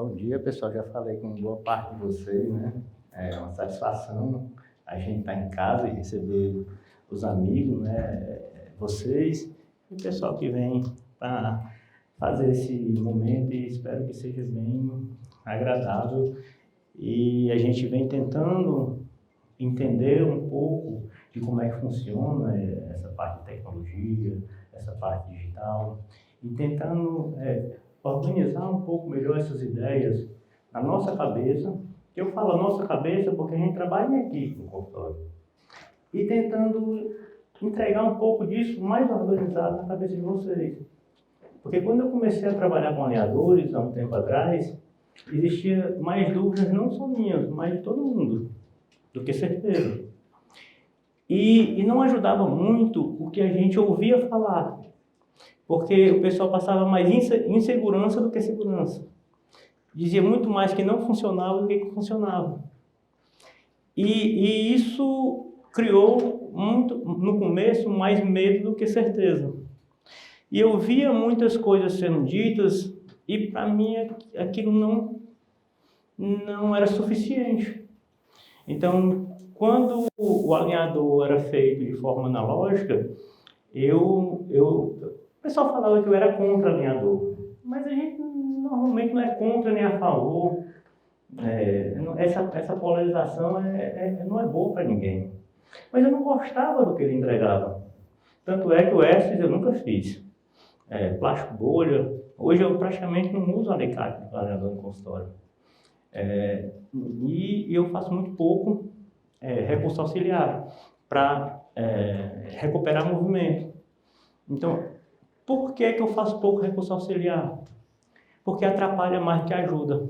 Bom dia, pessoal. Já falei com boa parte de vocês, né? É uma satisfação a gente estar em casa e receber os amigos, né? Vocês e o pessoal que vem para fazer esse momento, e espero que seja bem agradável. E a gente vem tentando entender um pouco de como é que funciona essa parte de tecnologia, essa parte digital, e tentando organizar um pouco melhor essas ideias na nossa cabeça. Eu falo nossa cabeça porque a gente trabalha em equipe no consultório, e tentando entregar um pouco disso mais organizado na cabeça de vocês. Porque quando eu comecei a trabalhar com alinhadores, há um tempo atrás, existia mais dúvidas, não só minhas, mas de todo mundo, do que certeza. E não ajudava muito o que a gente ouvia falar, porque o pessoal passava mais insegurança do que segurança. Dizia muito mais que não funcionava do que funcionava. E isso criou, muito, no começo, mais medo do que certeza. E eu via muitas coisas sendo ditas e, para mim, aquilo não era suficiente. Então, quando o alinhador era feito de forma analógica, o pessoal falava que eu era contra alinhador, mas a gente normalmente não é contra nem a favor. Essa polarização não é boa para ninguém. Mas eu não gostava do que ele entregava. Tanto é que o Estes eu nunca fiz. Plástico bolha. Hoje eu praticamente não uso alicate para alinhador no consultório. E eu faço muito pouco recurso auxiliar para recuperar movimento. Então, por que eu faço pouco recurso auxiliar? Porque atrapalha mais que ajuda.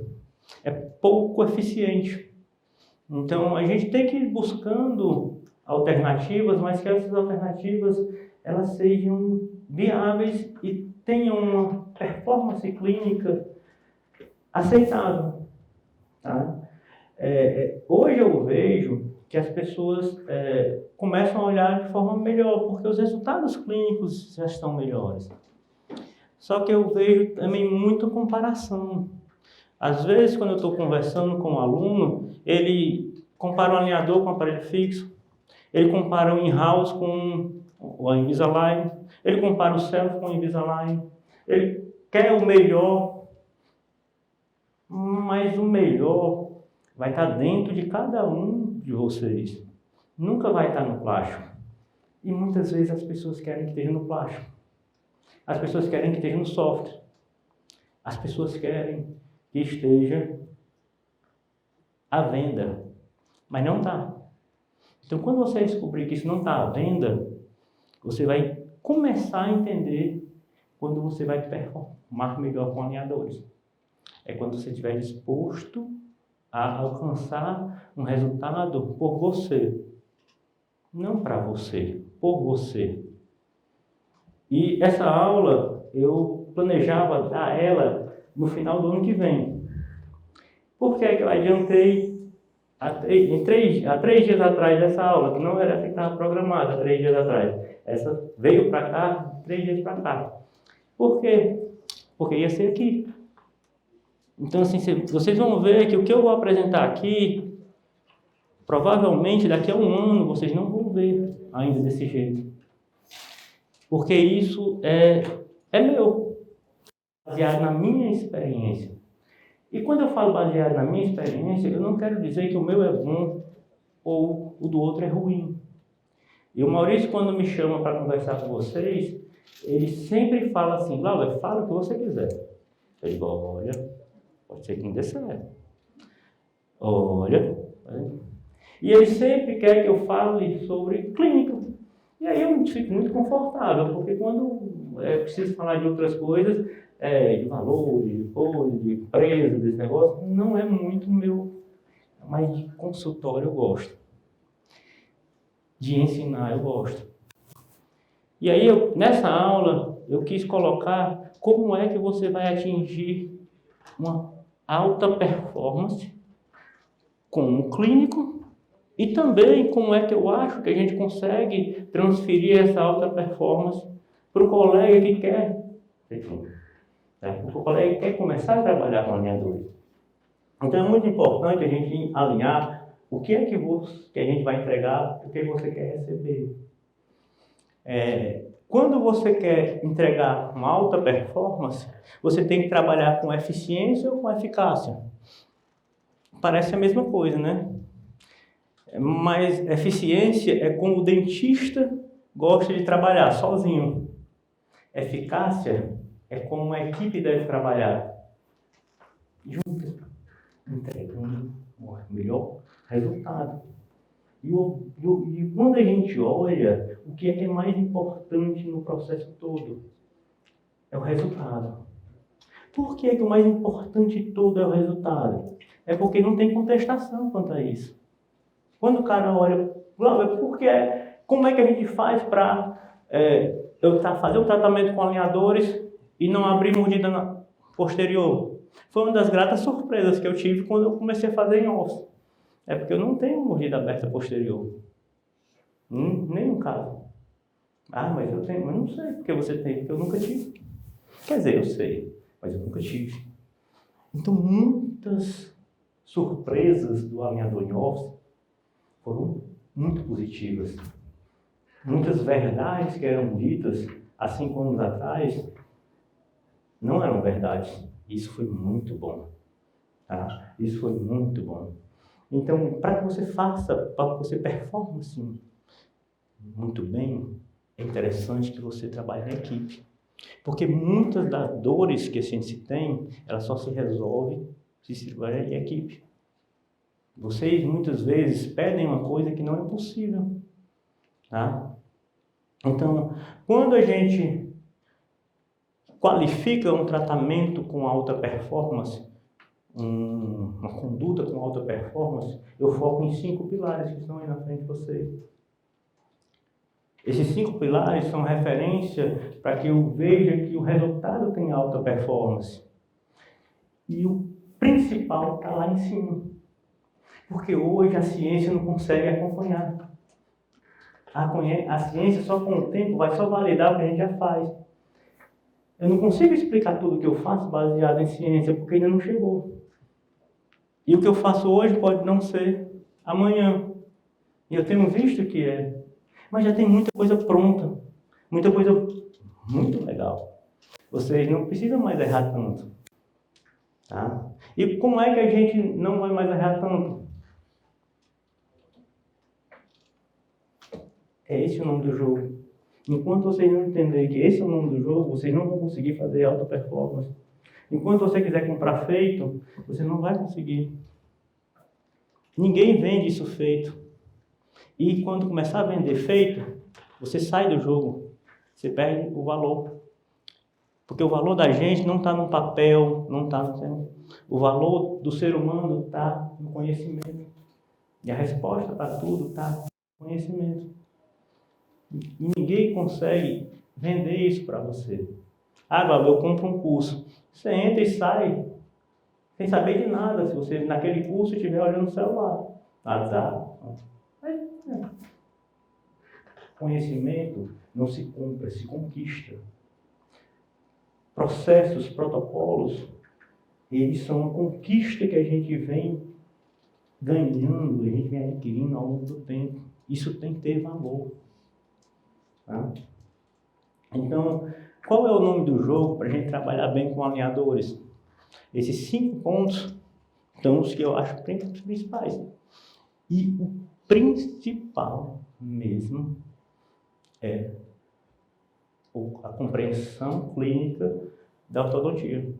É pouco eficiente. Então, a gente tem que ir buscando alternativas, mas que essas alternativas elas sejam viáveis e tenham uma performance clínica aceitável. Tá? Hoje eu vejo que as pessoas começam a olhar de forma melhor, porque os resultados clínicos já estão melhores. Só que eu vejo também muita comparação. Às vezes, quando eu estou conversando com um aluno, ele compara o alinhador com o aparelho fixo, ele compara o in-house com o Invisalign, ele compara o self com o Invisalign, ele quer o melhor, mas o melhor vai estar dentro de cada um de vocês. Nunca vai estar no plástico. E muitas vezes as pessoas querem que esteja no plástico. As pessoas querem que esteja no software. As pessoas querem que esteja à venda, mas não está. Então, quando você descobrir que isso não está à venda, você vai começar a entender quando você vai performar melhor com alinhadores. É quando você estiver disposto a alcançar um resultado por você. Não para você, por você. E essa aula, eu planejava dar ela no final do ano que vem. Por que eu adiantei há 3 dias atrás dessa aula, que não era essa que estava programada há 3 dias atrás. Essa veio para cá, 3 dias para cá. Por quê? Porque ia ser aqui. Então, assim, vocês vão ver que o que eu vou apresentar aqui, provavelmente daqui a um ano vocês não vão ver ainda desse jeito. Porque isso é meu, baseado na minha experiência. E quando eu falo baseado na minha experiência, eu não quero dizer que o meu é bom ou o do outro é ruim. E o Maurício, quando me chama para conversar com vocês, ele sempre fala assim: Laura, fala o que você quiser. Eu digo: olha, pode ser que não dê certo. Olha. E ele sempre quer que eu fale sobre clínica. E aí eu fico muito confortável, porque quando eu preciso falar de outras coisas, de valor, de empresa, desse negócio, não é muito meu, mas de consultório eu gosto. De ensinar eu gosto. E aí, nessa aula, eu quis colocar como é que você vai atingir uma alta performance como clínico e também como é que eu acho que a gente consegue transferir essa alta performance para o colega que quer, o colega que quer começar a trabalhar com alinhadores. Então é muito importante a gente alinhar o que é que a gente vai entregar, o que você quer receber. Quando você quer entregar uma alta performance, você tem que trabalhar com eficiência ou com eficácia. Parece a mesma coisa, né? Mas eficiência é como o dentista gosta de trabalhar sozinho. Eficácia é como uma equipe deve trabalhar junto, entregando o melhor resultado. E quando a gente olha, o que é mais importante no processo todo? É o resultado. Por que o mais importante de tudo é o resultado? É porque não tem contestação quanto a isso. Quando o cara olha, como é que a gente faz para fazer um tratamento com alinhadores e não abrir mordida posterior? Foi uma das gratas surpresas que eu tive quando eu comecei a fazer em osso. É porque eu não tenho mordida aberta posterior. Nenhum caso. Mas eu tenho, mas não sei porque você tem, porque eu nunca tive. Quer dizer, eu sei, mas eu nunca tive. Então, muitas surpresas do alinhador em osso foram muito positivas. Muitas verdades que eram ditas há 5 anos atrás não eram verdades. Isso foi muito bom. Tá? Isso foi muito bom. Então, para que você performe assim, muito bem, é interessante que você trabalhe na equipe. Porque muitas das dores que a gente tem, ela só se resolve se trabalhar em equipe. Vocês muitas vezes pedem uma coisa que não é possível. Tá? Então, quando a gente qualifica um tratamento com alta performance, uma conduta com alta performance, eu foco em 5 pilares que estão aí na frente de vocês. Esses 5 pilares são referência para que eu veja que o resultado tem alta performance. E o principal está lá em cima. Porque hoje a ciência não consegue acompanhar. A ciência só com o tempo vai só validar o que a gente já faz. Eu não consigo explicar tudo o que eu faço baseado em ciência, porque ainda não chegou. E o que eu faço hoje pode não ser amanhã. E eu tenho visto que é. Mas já tem muita coisa pronta. Muita coisa muito legal. Vocês não precisam mais errar tanto. Tá? E como é que a gente não vai mais errar tanto? É esse o nome do jogo. Enquanto vocês não entenderem que esse é o nome do jogo, vocês não vão conseguir fazer alta performance. Enquanto você quiser comprar feito, você não vai conseguir. Ninguém vende isso feito. E quando começar a vender feito, você sai do jogo. Você perde o valor. Porque o valor da gente não está no papel, não está no... O valor do ser humano está no conhecimento. E a resposta para tudo está no conhecimento. E ninguém consegue vender isso para você. Agora, eu compro um curso. Você entra e sai sem saber de nada, se você naquele curso estiver olhando o celular. WhatsApp. Conhecimento não se compra, se conquista. Processos, protocolos, eles são uma conquista que a gente vem ganhando, a gente vem adquirindo ao longo do tempo. Isso tem que ter valor. Tá? Então, qual é o nome do jogo para a gente trabalhar bem com alinhadores? Esses 5 pontos são os que eu acho principais. E o principal mesmo é a compreensão clínica da ortodontia.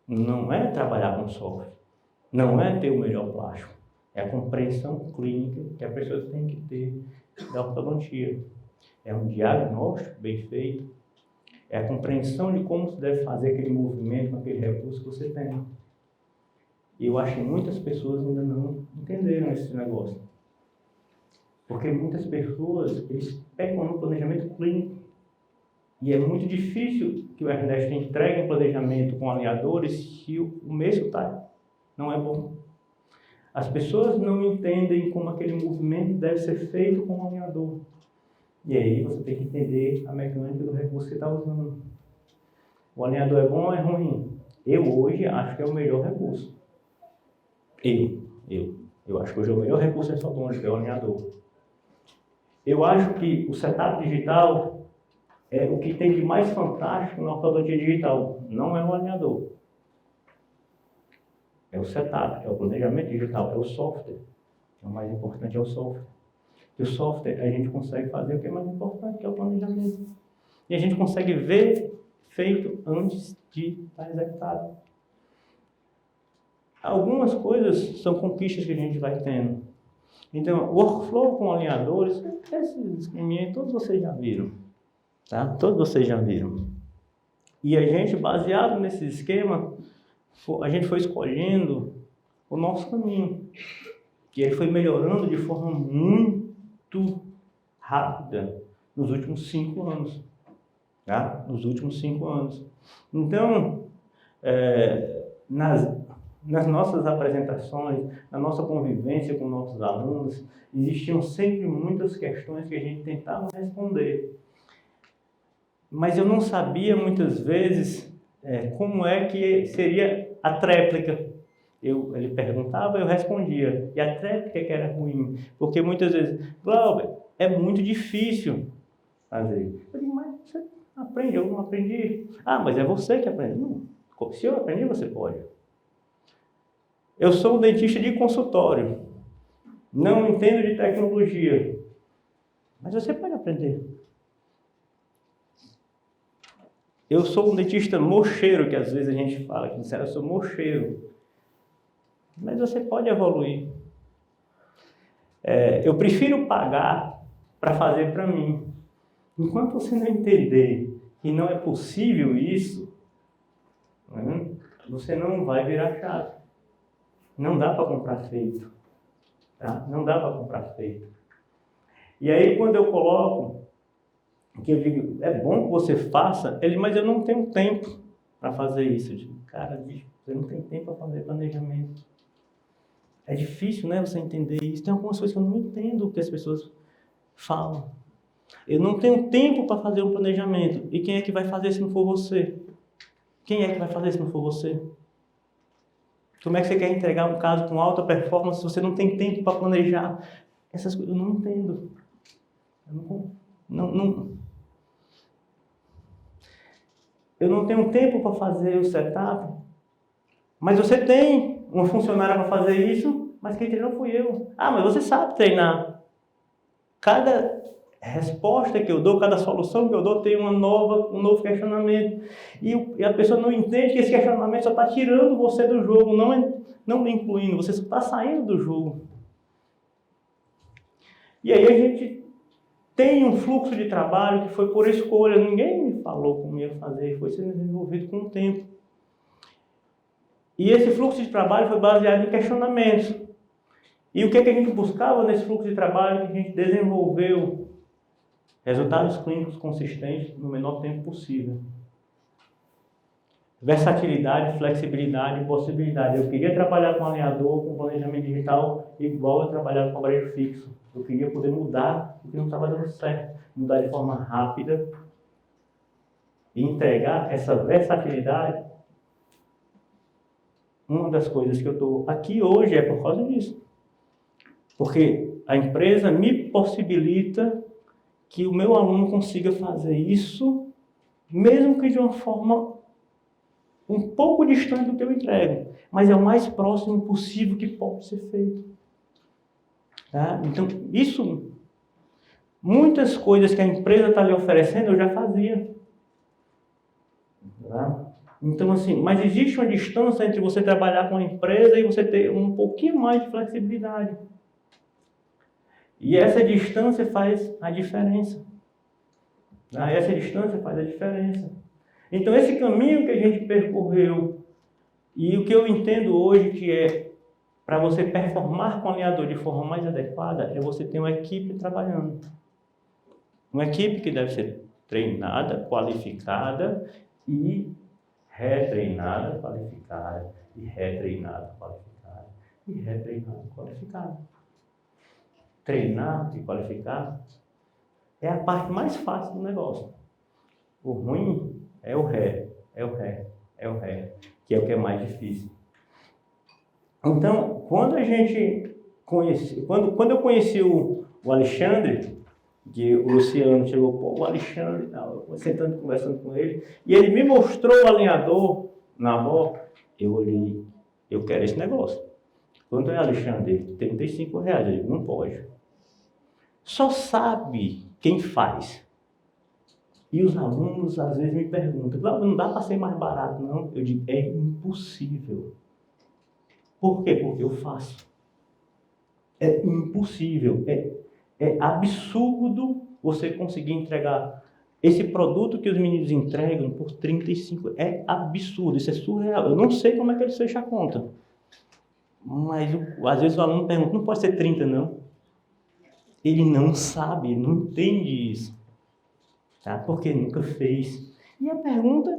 Não é trabalhar com software, não é ter o melhor plástico, é a compreensão clínica que a pessoa tem que ter da ortodontia. É um diagnóstico bem feito, é a compreensão de como se deve fazer aquele movimento com aquele recurso que você tem. E eu acho que muitas pessoas ainda não entenderam esse negócio. Porque muitas pessoas, eles pecam no planejamento clínico. E é muito difícil que o Ernesto entregue um planejamento com alinhadores se o mesmo não é bom. As pessoas não entendem como aquele movimento deve ser feito com o alinhador. E aí você tem que entender a mecânica do recurso que você está usando. O alinhador é bom ou é ruim? Eu hoje acho que é o melhor recurso. Eu acho que hoje o melhor recurso odontológico é o alinhador. Eu acho que o setup digital é o que tem de mais fantástico na ortodontia digital. Não é o alinhador. É o setup, é o planejamento digital, é o software. O mais importante é o software. E o software a gente consegue fazer o que é mais importante, que é o planejamento. E a gente consegue ver feito antes de estar executado. Algumas coisas são conquistas que a gente vai tendo. Então, o workflow com alinhadores, esses esqueminhas todos vocês já viram. Tá? Todos vocês já viram. E a gente, baseado nesse esquema, a gente foi escolhendo o nosso caminho. E ele foi melhorando de forma muito rápida nos últimos 5 anos. Tá? Nos últimos 5 anos. Então, nas nossas apresentações, na nossa convivência com nossos alunos, existiam sempre muitas questões que a gente tentava responder. Mas eu não sabia muitas vezes como é que seria a tréplica. Ele perguntava, eu respondia. E a tréplica que era ruim. Porque muitas vezes, Glauber, é muito difícil fazer. Eu digo, mas você aprende, eu não aprendi. Ah, mas é você que aprende. Não, se eu aprendi, você pode. Eu sou um dentista de consultório. Não entendo de tecnologia. Mas você pode aprender. Eu sou um dentista mocheiro, que às vezes a gente fala, que eu sou mocheiro. Mas você pode evoluir. Eu prefiro pagar para fazer para mim. Enquanto você não entender que não é possível isso, você não vai virar chave. Não dá para comprar feito. Tá? Não dá para comprar feito. E aí, quando eu coloco, que eu digo, é bom que você faça, mas eu não tenho tempo para fazer isso. Eu digo, cara, bicho, você não tem tempo para fazer planejamento. É difícil, né, você entender isso. Tem algumas coisas que eu não entendo o que as pessoas falam. Eu não tenho tempo para fazer um planejamento. E quem é que vai fazer se não for você? Quem é que vai fazer se não for você? Como é que você quer entregar um caso com alta performance se você não tem tempo para planejar? Essas coisas eu não entendo. Eu não tenho tempo para fazer o setup, mas você tem uma funcionária para fazer isso, mas quem treinou fui eu. Ah, mas você sabe treinar. Cada resposta que eu dou, cada solução que eu dou tem um novo questionamento. E a pessoa não entende que esse questionamento só está tirando você do jogo, não incluindo, você só está saindo do jogo. E aí a gente tem um fluxo de trabalho que foi por escolha, ninguém me falou como ia fazer, foi sendo desenvolvido com o tempo. E esse fluxo de trabalho foi baseado em questionamentos. E o que a gente buscava nesse fluxo de trabalho que a gente desenvolveu? Resultados clínicos consistentes no menor tempo possível. Versatilidade, flexibilidade e possibilidade. Eu queria trabalhar com alinhador, com planejamento digital, igual eu trabalhava com aparelho fixo. Eu queria poder mudar o que não estava dando certo. Mudar de forma rápida e entregar essa versatilidade. Uma das coisas que eu estou aqui hoje é por causa disso. Porque a empresa me possibilita que o meu aluno consiga fazer isso, mesmo que de uma forma um pouco distante do que eu entrego, mas é o mais próximo possível que pode ser feito. Tá? Então, muitas coisas que a empresa está lhe oferecendo, eu já fazia. Tá? Então, assim, mas existe uma distância entre você trabalhar com a empresa e você ter um pouquinho mais de flexibilidade. E essa distância faz a diferença. Tá? Essa distância faz a diferença. Então, esse caminho que a gente percorreu, e o que eu entendo hoje que é para você performar com o alinhador de forma mais adequada, é você ter uma equipe trabalhando. Uma equipe que deve ser treinada, qualificada e retreinada, qualificada, e retreinada, qualificada, e retreinada, qualificada. Treinar e qualificar é a parte mais fácil do negócio. O ruim é o ré, que é o que é mais difícil. Então, quando a gente conhece, quando eu conheci o Alexandre, que o Luciano chegou, pô, o Alexandre, eu sentando conversando com ele, e ele me mostrou o alinhador na avó, eu olhei, eu quero esse negócio. Quanto é, Alexandre? R$ 35. Eu digo, não pode. Só sabe quem faz. E os alunos às vezes me perguntam, não dá para ser mais barato, não? Eu digo, é impossível. Por quê? Porque eu faço. É impossível, é absurdo você conseguir entregar esse produto que os meninos entregam por 35. É absurdo, isso é surreal. Eu não sei como é que eles fecham a conta. Mas às vezes o aluno pergunta, não pode ser 30 não? Ele não sabe, não entende isso. Tá? Porque nunca fez. E a pergunta,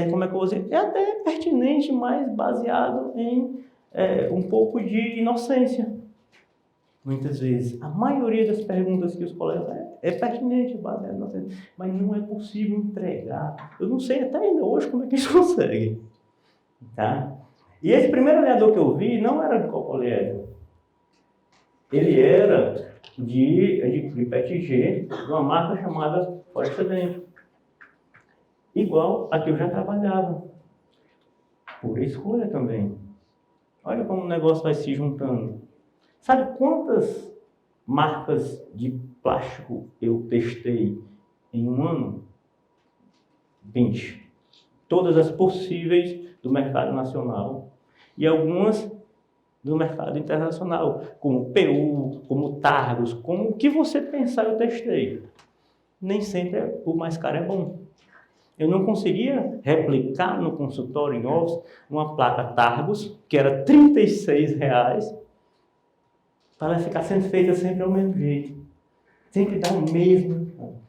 como é que eu vou dizer? É até pertinente, mas baseado em um pouco de inocência. Muitas vezes. A maioria das perguntas que os colegas é pertinente, baseado em inocência. Mas não é possível entregar. Eu não sei até ainda hoje como é que eles conseguem. Tá? E esse primeiro alinhador que eu vi não era de copoliédrico. Ele era de PETG, de uma marca chamada Foresta Dentro. Igual a que eu já trabalhava. Por escolha também. Olha como o negócio vai se juntando. Sabe quantas marcas de plástico eu testei em um ano? 20. Todas as possíveis do mercado nacional e algumas do mercado internacional, como PU, como Targos, como o que você pensar eu testei. Nem sempre o mais caro é bom. Eu não conseguia replicar no consultório em office uma placa Targos, que era R$ 36, para ela ficar sendo feita sempre ao mesmo jeito. Sempre dar o mesmo.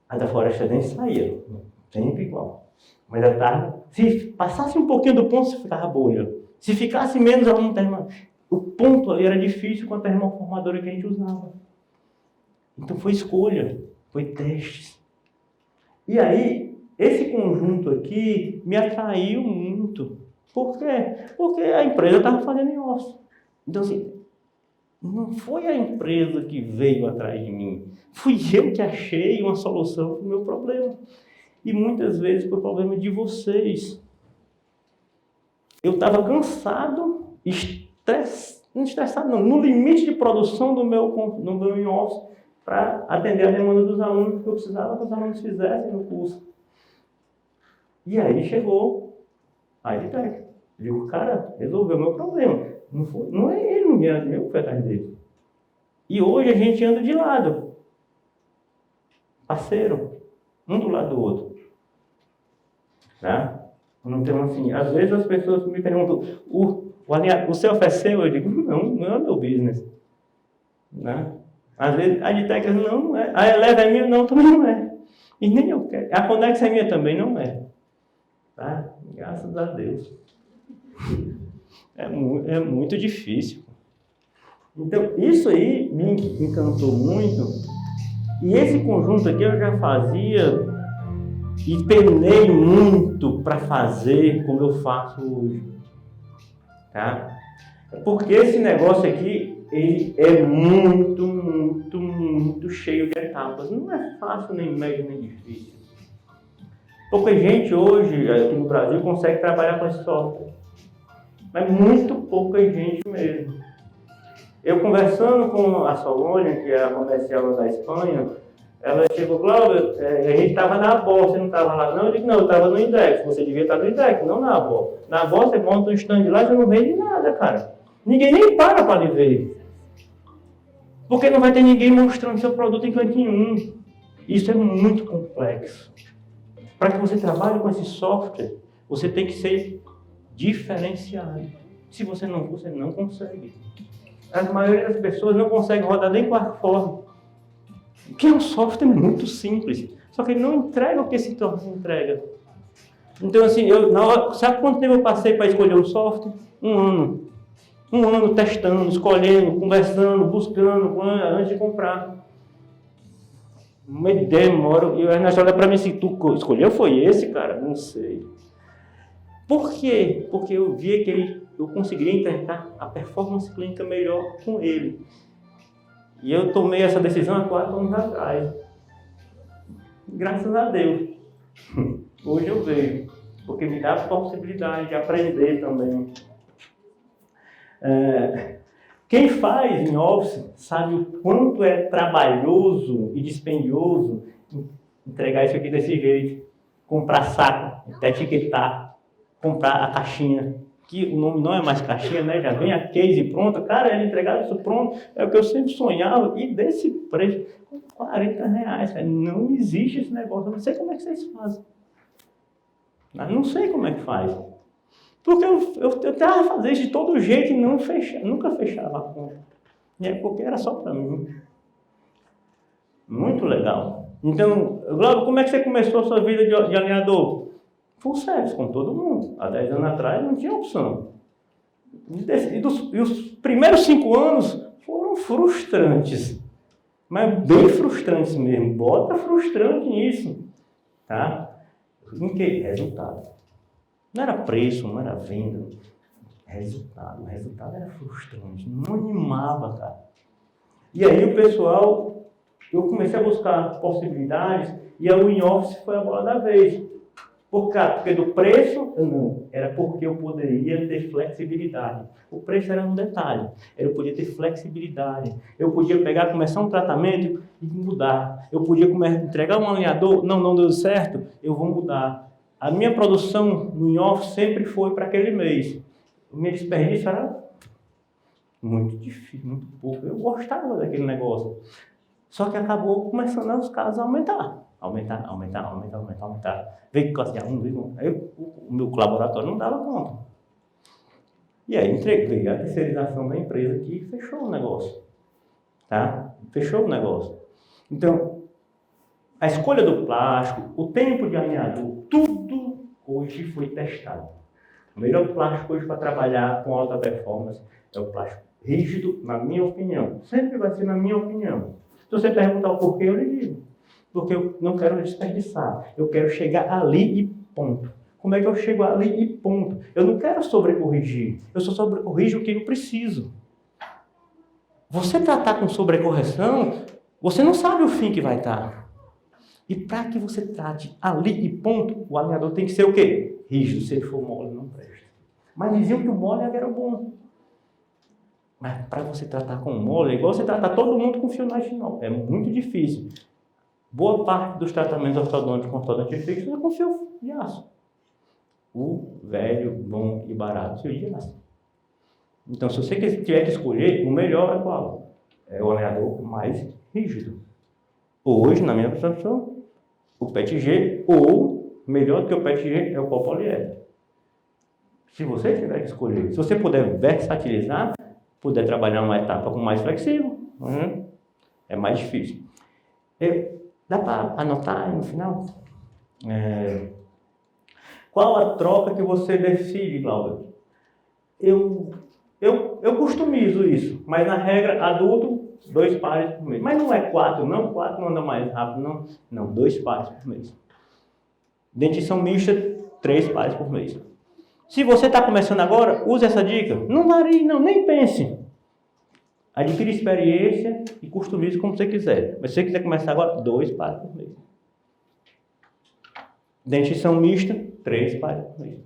A da Floresta Dentro saía, sempre igual. Mas a Targos, se passasse um pouquinho do ponto, ficava bolha. Se ficasse menos, o ponto ali era difícil com a termoformadora que a gente usava. Então foi escolha, foi testes. E aí, esse conjunto aqui me atraiu muito. Por quê? Porque a empresa estava fazendo em office. Então, assim, não foi a empresa que veio atrás de mim. Fui eu que achei uma solução para o meu problema. E muitas vezes para o problema de vocês. Eu estava cansado, estressado não, no limite de produção do meu in-office para atender a demanda dos alunos que eu precisava que os alunos fizessem no curso. E aí chegou a EdTech. Eu digo, cara, resolveu o meu problema. Não é ele, não é eu que foi atrás dele. E hoje a gente anda de lado. Parceiro. Um do lado do outro. Tá? Então, assim, às vezes as pessoas me perguntam, o self é seu? Eu digo, não é meu business. Né? Às vezes a EdTech não é. A Eleva é minha? Não, também não é. E nem eu quero. A Conex é minha? Também não é. Tá? Graças a Deus. É muito difícil. Então, isso aí me encantou muito. E esse conjunto aqui eu já fazia e penei muito para fazer como eu faço hoje. Tá? Porque esse negócio aqui, ele é muito, muito, muito cheio de etapas. Não é fácil, nem médio, nem difícil. Pouca gente hoje, aqui no Brasil, consegue trabalhar com esse software. Mas muito pouca gente mesmo. Eu conversando com a Solônia, que é a comercial da Espanha, ela chegou, Cláudio, a gente estava na Avó, você não estava lá? Não, eu digo, não, eu estava no INDEX, você devia estar no INDEX, não na Avó. Na Avó você monta um stand lá e você não vende nada, cara. Ninguém nem paga para lhe ver. Porque não vai ter ninguém mostrando seu produto em cantinho 1. Isso é muito complexo. Para que você trabalhe com esse software, você tem que ser diferenciado. Se você não consegue. A maioria das pessoas não consegue rodar nem com Arcform, que é um software muito simples, só que ele não entrega o que esse software entrega. Então, assim, sabe quanto tempo eu passei para escolher um software? 1 ano. 1 ano testando, escolhendo, conversando, buscando, antes de comprar. Uma demora. E o Ernesto olha para mim assim, tu escolheu foi esse, cara? Não sei. Por quê? Porque eu via que eu conseguiria entregar a performance clínica melhor com ele. E eu tomei essa decisão há 4 anos atrás. Graças a Deus. Hoje eu vejo. Porque me dá a possibilidade de aprender também. Quem faz em office sabe o quanto é trabalhoso e dispendioso entregar isso aqui desse jeito. Comprar saco, etiquetar, comprar a caixinha. Que o nome não é mais caixinha, né? Já vem a case pronta. Cara, ele entregar isso pronto. É o que eu sempre sonhava. E desse preço, R$40. Cara. Não existe esse negócio. Eu não sei como é que vocês fazem. Eu não sei como é que faz. Porque eu tentava fazer isso de todo jeito e nunca fechava a conta. E é porque era só para mim. Muito legal. Então, Glauber, como é que você começou a sua vida de alinhador? Full service, com todo mundo. Há 10 anos atrás não tinha opção. E os primeiros 5 anos foram frustrantes. Mas bem frustrantes mesmo. Bota frustrante nisso. Tá? Em que? Resultado. Não era preço, não era venda. Resultado. O resultado era frustrante. Não animava, cara. E aí o pessoal, eu comecei a buscar possibilidades e a in-office foi a bola da vez. Por quê? Porque do preço, não. Era porque eu poderia ter flexibilidade. O preço era um detalhe. Eu podia ter flexibilidade. Eu podia pegar, começar um tratamento e mudar. Eu podia entregar um alinhador, não deu certo, eu vou mudar. A minha produção no in-office sempre foi para aquele mês. O meu desperdício era muito difícil, muito pouco. Eu gostava daquele negócio. Só que acabou começando os casos a aumentar. Aumentar. Veio classe A1, veio. Aí o meu laboratório não dava conta. E aí veio a terceirização da empresa que fechou o negócio. Tá? Fechou o negócio. Então, a escolha do plástico, o tempo de alinhador, tudo hoje foi testado. O melhor plástico hoje para trabalhar com alta performance é o plástico rígido, na minha opinião. Sempre vai ser na minha opinião. Se você perguntar o porquê, eu lhe digo. Porque eu não quero desperdiçar. Eu quero chegar ali e ponto. Como é que eu chego ali e ponto? Eu não quero sobrecorrigir. Eu só sobrecorrijo o que eu preciso. Você tratar com sobrecorreção, você não sabe o fim que vai estar. E para que você trate ali e ponto, o alinhador tem que ser o quê? Rígido. Se ele for mole, não presta. Mas diziam que o mole era bom. Mas para você tratar com mole, é igual você tratar todo mundo com fio natinol. É muito difícil. Boa parte dos tratamentos ortodônticos com ortodontia fixa é com fio de aço. O velho, bom e barato fio de aço. Então, se você tiver que escolher, o melhor é qual? É o alinhador mais rígido. Hoje, na minha percepção, o PETG, ou melhor do que o PETG, é o copoliéster. Se você tiver que escolher, se você puder versatilizar, puder trabalhar uma etapa com mais flexível, é mais difícil. Dá para anotar aí no final? Qual a troca que você decide, Glauber? Eu customizo isso, mas na regra, adulto, 2 pares por mês. Mas não é 4, não. 4 não anda mais rápido, não. Não, 2 pares por mês. Dentição mista, 3 pares por mês. Se você está começando agora, use essa dica. Não varie, não, nem pense. Adquire experiência e customize como você quiser. Mas se você quiser começar agora, 2 pares por mês. Dentição mista, 3 pares por mês.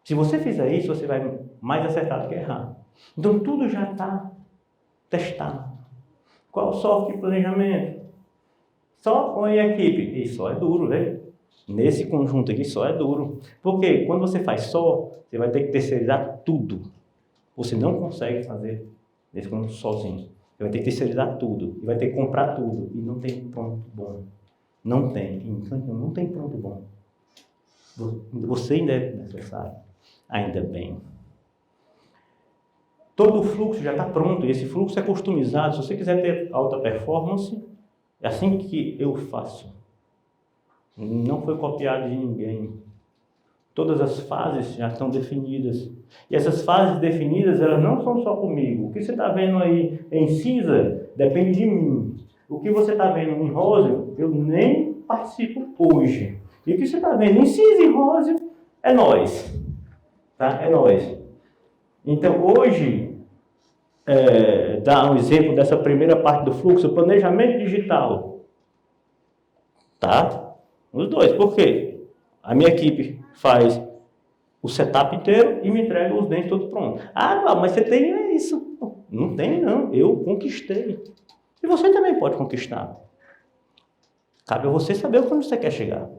Se você fizer isso, você vai mais acertar do que errar. Então, tudo já está testado. Qual o software de planejamento? Só põe a equipe. E só é duro, né? Nesse conjunto aqui só é duro. Porque quando você faz só, você vai ter que terceirizar tudo. Você não consegue fazer nesse conjunto sozinho. Você vai ter que terceirizar tudo. E vai ter que comprar tudo. E não tem pronto bom. Não tem. Então, não tem pronto bom. Você ainda é necessário. Ainda bem. Todo o fluxo já está pronto. E esse fluxo é customizado. Se você quiser ter alta performance, é assim que eu faço. Não foi copiado de ninguém. Todas as fases já estão definidas. E essas fases definidas, elas não são só comigo. O que você está vendo aí em cinza depende de mim. O que você está vendo em rosa, eu nem participo hoje. E o que você está vendo em cinza e rosa é nós. Tá? É nós. Então, hoje, dar um exemplo dessa primeira parte do fluxo, planejamento digital. Tá? Os dois. Por quê? A minha equipe faz o setup inteiro e me entrega os dentes todos prontos. Ah, mas você tem isso. Não tem, não. Eu conquistei. E você também pode conquistar. Cabe a você saber onde você quer chegar.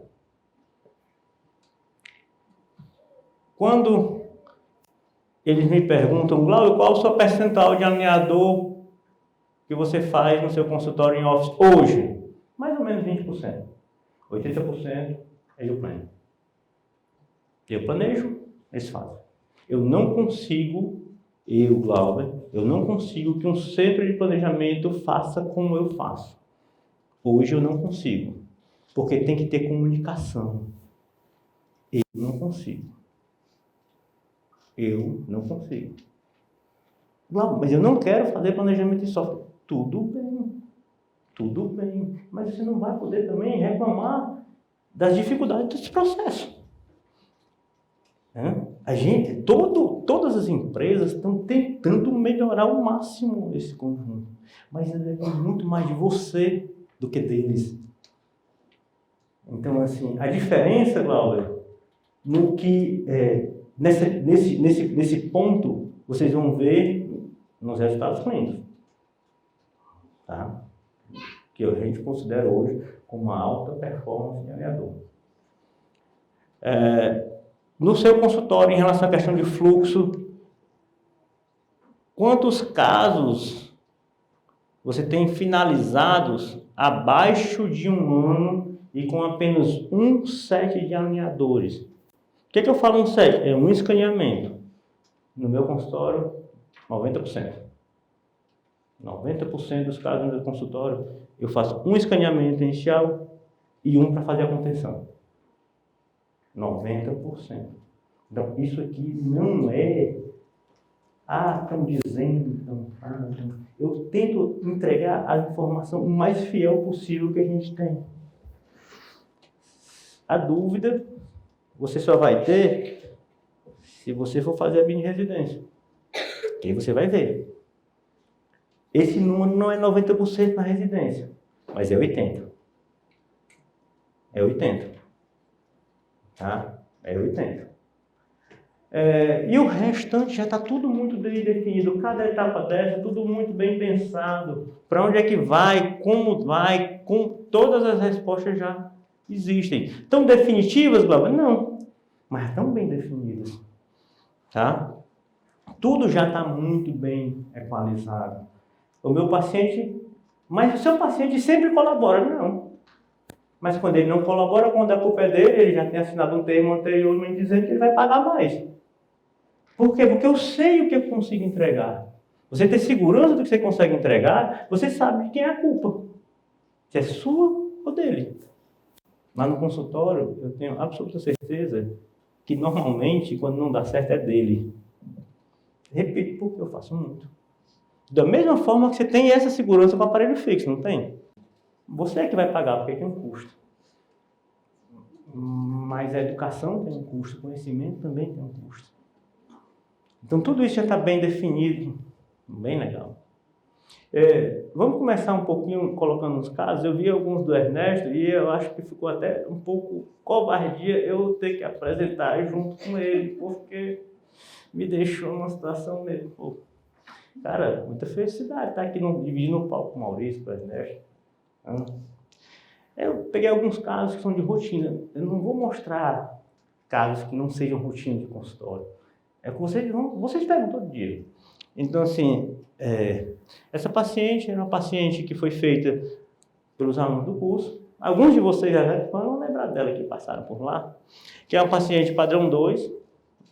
Quando eles me perguntam, Glaucio, qual o seu percentual de alinhador que você faz no seu consultório em office hoje? Mais ou menos 20%. 80% eu planejo. Eu planejo, eles fazem. Eu não consigo, Glauber, eu não consigo que um centro de planejamento faça como eu faço. Hoje eu não consigo, porque tem que ter comunicação. Eu não consigo. Eu não consigo. Mas eu não quero fazer planejamento de software. Tudo bem. Mas você não vai poder também reclamar das dificuldades desse processo. Todas as empresas estão tentando melhorar ao máximo esse conjunto. Mas depende muito mais de você do que deles. Então, assim, a diferença, Glauber, no que nesse ponto, vocês vão ver nos resultados clínicos. Tá? Que a gente considera hoje como uma alta performance de alinhador. No seu consultório, em relação à questão de fluxo, quantos casos você tem finalizados abaixo de um ano e com apenas um set de alinhadores? O que eu falo um set? É um escaneamento. No meu consultório, 90%. 90% dos casos no meu consultório, eu faço um escaneamento inicial e um para fazer a contenção. 90%. Então, isso aqui não é... estão dizendo, então... Eu tento entregar a informação o mais fiel possível que a gente tem. A dúvida, você só vai ter se você for fazer a mini-residência. Aí você vai ver. Esse número não é 90% na residência, mas é 80%. É 80%. Tá? É 80%. E o restante já está tudo muito bem definido. Cada etapa dessa, tudo muito bem pensado. Para onde é que vai, como vai, com todas as respostas já existem. Tão definitivas, Glauber? Não. Mas tão bem definidas. Tá? Tudo já está muito bem equalizado. O meu paciente... Mas o seu paciente sempre colabora? Não. Mas quando ele não colabora, quando a culpa é dele, ele já tem assinado um termo anteriormente dizendo que ele vai pagar mais. Por quê? Porque eu sei o que eu consigo entregar. Você ter segurança do que você consegue entregar, você sabe de quem é a culpa. Se é sua ou dele. Lá no consultório, eu tenho absoluta certeza que normalmente, quando não dá certo, é dele. Repito, porque eu faço muito. Da mesma forma que você tem essa segurança com o aparelho fixo, não tem? Você é que vai pagar, porque tem um custo. Mas a educação tem um custo, o conhecimento também tem um custo. Então tudo isso já está bem definido, bem legal. Vamos começar um pouquinho colocando os casos. Eu vi alguns do Ernesto e eu acho que ficou até um pouco covardia eu ter que apresentar junto com ele, porque me deixou numa situação mesmo. Pô, cara, muita felicidade estar aqui dividindo o palco com o Maurício, com o Ernesto. Eu peguei alguns casos que são de rotina. Eu não vou mostrar casos que não sejam rotina de consultório. É que vocês pegam todo dia. Então, assim, essa paciente era uma paciente que foi feita pelos alunos do curso. Alguns de vocês já vão lembrar dela que passaram por lá. Que é uma paciente padrão 2,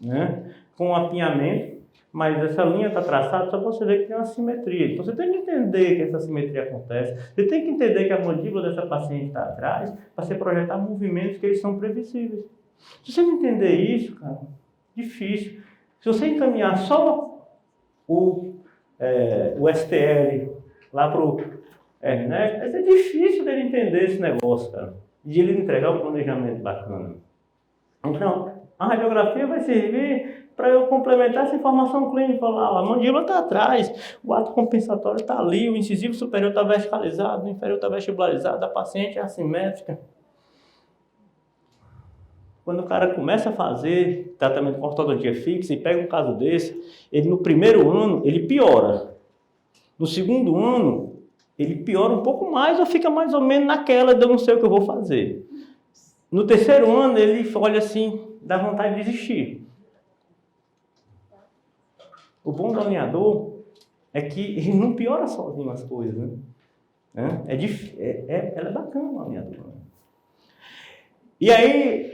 né, com apinhamento, mas essa linha está traçada só para você ver que tem uma simetria. Então, você tem que entender que essa simetria acontece. Você tem que entender que a mandíbula dessa paciente está atrás para você projetar movimentos que eles são previsíveis. Se você não entender isso, cara, difícil. Se você encaminhar só o STL lá para o Ernesto, vai ser difícil dele entender esse negócio, cara. E ele entregar um planejamento bacana. Então, A radiografia vai servir para eu complementar essa informação clínica lá. A mandíbula está atrás, o ato compensatório está ali, o incisivo superior está verticalizado, o inferior está vestibularizado, a paciente é assimétrica. Quando o cara começa a fazer tratamento com ortodontia fixa e pega um caso desse, ele no primeiro ano ele piora. No segundo ano, ele piora um pouco mais ou fica mais ou menos naquela de eu não sei o que eu vou fazer. No terceiro ano, ele olha assim, dá vontade de desistir. O bom do alinhador é que ele não piora sozinho as coisas, né? Ela é bacana o alinhador. E aí,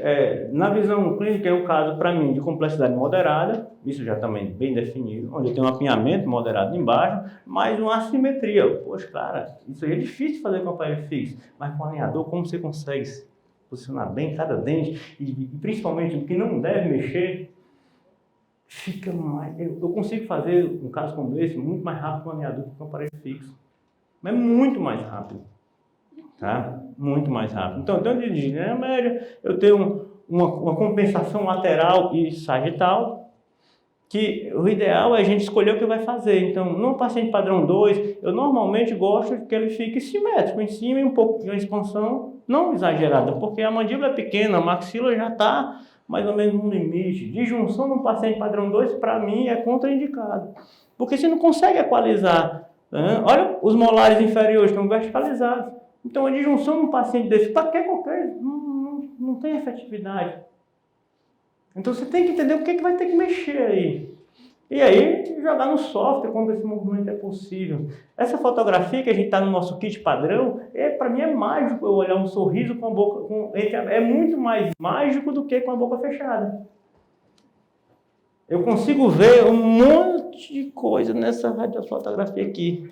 na visão clínica, é o caso, para mim, de complexidade moderada, isso já também bem definido, onde eu tenho um apinhamento moderado embaixo, mas uma assimetria. Poxa, cara, isso aí é difícil de fazer com aparelho fixo, mas com alinhador, como você consegue posicionar bem cada dente, e principalmente o que não deve mexer, fica mais... Eu consigo fazer um caso como esse muito mais rápido com alinhador que com aparelho fixo, mas muito mais rápido. Tá? Muito mais rápido. Então, dentro de linha média, eu tenho uma compensação lateral e sagital, que o ideal é a gente escolher o que vai fazer. Então, no paciente padrão 2, eu normalmente gosto que ele fique simétrico em cima e um pouco de uma expansão não exagerada, porque a mandíbula é pequena, a maxila já está mais ou menos no limite. Disjunção no paciente padrão 2, para mim, é contraindicado, porque você não consegue equalizar. Né? Olha, os molares inferiores estão verticalizados. Então, a disjunção num paciente desse, para que qualquer, não tem efetividade. Então, você tem que entender o que vai ter que mexer aí. E aí, jogar no software quando esse movimento é possível. Essa fotografia que a gente está no nosso kit padrão, para mim é mágico eu olhar um sorriso com a boca... é muito mais mágico do que com a boca fechada. Eu consigo ver um monte de coisa nessa radiofotografia aqui.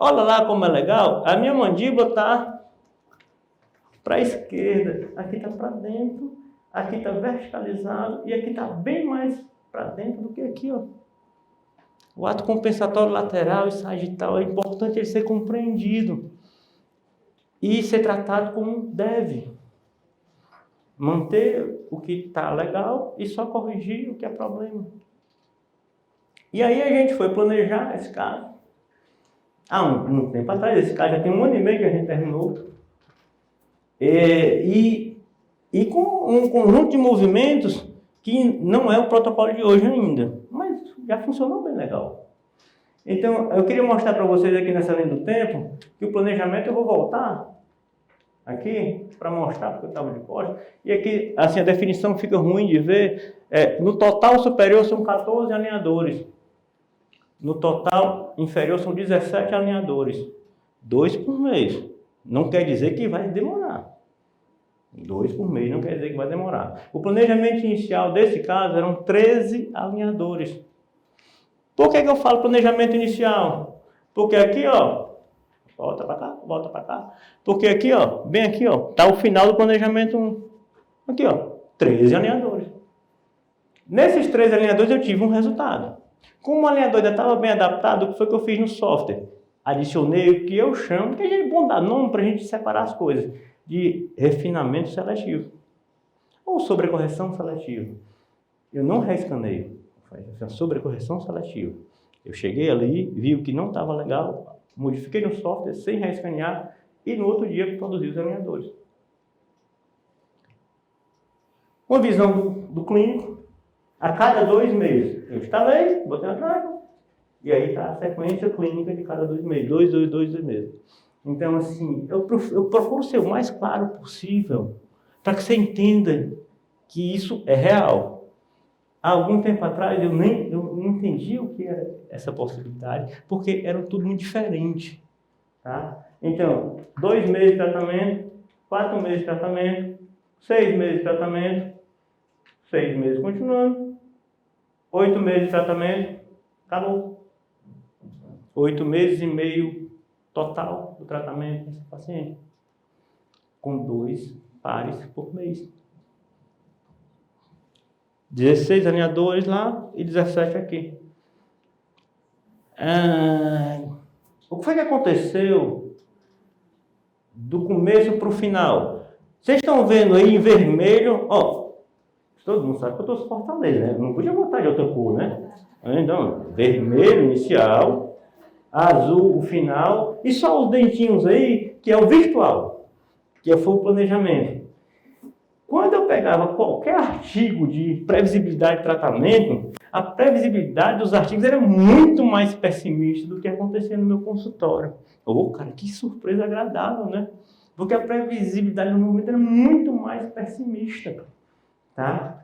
Olha lá como é legal, a minha mandíbula está para a esquerda, aqui está para dentro, aqui está verticalizado e aqui está bem mais para dentro do que aqui, ó. O ato compensatório lateral e sagital é importante ele ser compreendido e ser tratado como deve. Manter o que está legal e só corrigir o que é problema. E aí a gente foi planejar esse caso. Um tempo atrás, esse caso já tem 1 ano e meio que a gente terminou. E com um conjunto de movimentos que não é o protocolo de hoje ainda, mas já funcionou bem legal. Então, eu queria mostrar para vocês aqui nessa linha do tempo que o planejamento eu vou voltar aqui para mostrar, porque eu estava de costas. E aqui, assim, a definição fica ruim de ver. No total superior são 14 alinhadores. No total inferior são 17 alinhadores. 2 por mês. Não quer dizer que vai demorar. 2 por mês não quer dizer que vai demorar. O planejamento inicial desse caso eram 13 alinhadores. Por que eu falo planejamento inicial? Porque aqui, ó, volta para cá. Porque aqui, ó, bem aqui, ó, tá o final do planejamento 1. Aqui, ó, 13 alinhadores. Nesses 13 alinhadores eu tive um resultado. Como o alinhador ainda estava bem adaptado, o que foi que eu fiz no software? Adicionei o que eu chamo, que é bom dar nome para a gente separar as coisas, de refinamento seletivo ou sobrecorreção seletiva. Eu não reescaneio, foi sobrecorreção seletiva. Eu cheguei ali, vi o que não estava legal, modifiquei no software sem reescanear e no outro dia produzi os alinhadores. Uma visão do clínico, a cada 2 meses eu instalei, botei na caixa, e aí está a sequência clínica de cada 2 meses, 2 meses. Então, assim, eu procuro ser o mais claro possível para que você entenda que isso é real. Há algum tempo atrás eu não entendi o que era essa possibilidade, porque era tudo muito diferente. Tá? Então, 2 meses de tratamento, 4 meses de tratamento, 6 meses de tratamento, 6 meses continuando, 8 meses de tratamento, acabou. 8 meses e meio total do tratamento desse paciente, com 2 pares por mês. 16 alinhadores lá e 17 aqui. O que foi que aconteceu do começo para o final? Vocês estão vendo aí em vermelho, ó, Todo mundo sabe que eu torço Fortaleza, né? Não podia botar de outra cor, né? Então, vermelho inicial, azul o final, e só os dentinhos aí, que é o virtual, que foi o planejamento. Quando eu pegava qualquer artigo de previsibilidade de tratamento, a previsibilidade dos artigos era muito mais pessimista do que acontecia no meu consultório. Cara, que surpresa agradável, né? Porque a previsibilidade no momento era muito mais pessimista, tá?